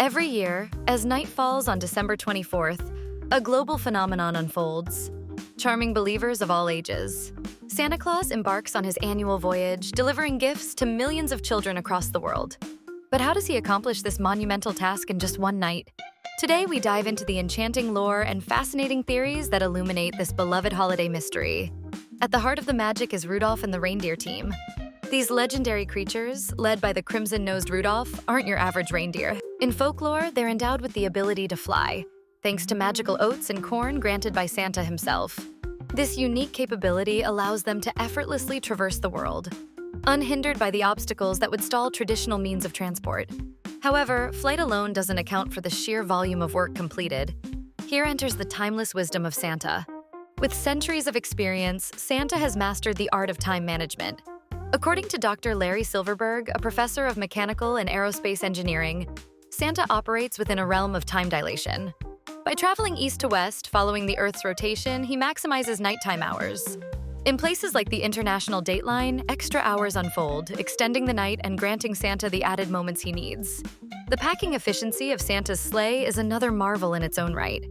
Every year, as night falls on December 24th, a global phenomenon unfolds, charming believers of all ages. Santa Claus embarks on his annual voyage, delivering gifts to millions of children across the world. But how does he accomplish this monumental task in just one night? Today, we dive into the enchanting lore and fascinating theories that illuminate this beloved holiday mystery. At the heart of the magic is Rudolph and the reindeer team. These legendary creatures, led by the crimson-nosed Rudolph, aren't your average reindeer. In folklore, they're endowed with the ability to fly, thanks to magical oats and corn granted by Santa himself. This unique capability allows them to effortlessly traverse the world, unhindered by the obstacles that would stall traditional means of transport. However, flight alone doesn't account for the sheer volume of work completed. Here enters the timeless wisdom of Santa. With centuries of experience, Santa has mastered the art of time management. According to Dr. Larry Silverberg, a professor of mechanical and aerospace engineering, Santa operates within a realm of time dilation. By traveling east to west, following the Earth's rotation, he maximizes nighttime hours. In places like the international dateline, extra hours unfold, extending the night and granting Santa the added moments he needs. The packing efficiency of Santa's sleigh is another marvel in its own right.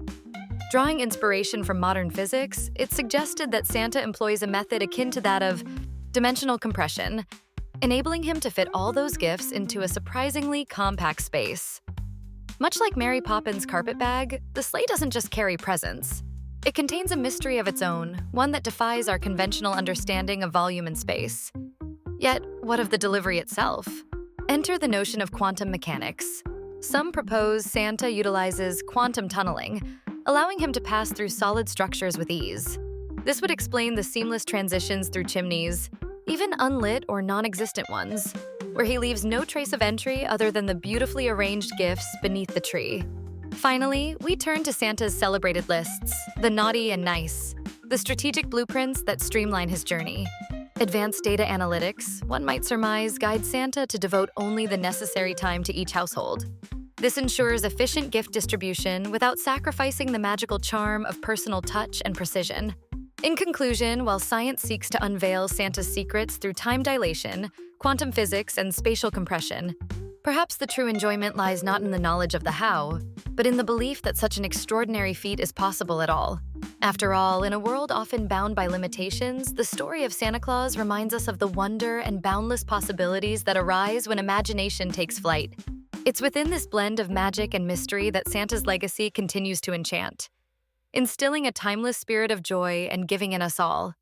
Drawing inspiration from modern physics, it's suggested that Santa employs a method akin to that of dimensional compression, enabling him to fit all those gifts into a surprisingly compact space. Much like Mary Poppins' carpet bag, the sleigh doesn't just carry presents. It contains a mystery of its own, one that defies our conventional understanding of volume and space. Yet, what of the delivery itself? Enter the notion of quantum mechanics. Some propose Santa utilizes quantum tunneling, allowing him to pass through solid structures with ease. This would explain the seamless transitions through chimneys, even unlit or non-existent ones, where he leaves no trace of entry other than the beautifully arranged gifts beneath the tree. Finally, we turn to Santa's celebrated lists, the naughty and nice, the strategic blueprints that streamline his journey. Advanced data analytics, one might surmise, guide Santa to devote only the necessary time to each household. This ensures efficient gift distribution without sacrificing the magical charm of personal touch and precision. In conclusion, while science seeks to unveil Santa's secrets through time dilation, quantum physics, and spatial compression, perhaps the true enjoyment lies not in the knowledge of the how, but in the belief that such an extraordinary feat is possible at all. After all, in a world often bound by limitations, the story of Santa Claus reminds us of the wonder and boundless possibilities that arise when imagination takes flight. It's within this blend of magic and mystery that Santa's legacy continues to enchant, instilling a timeless spirit of joy and giving in us all.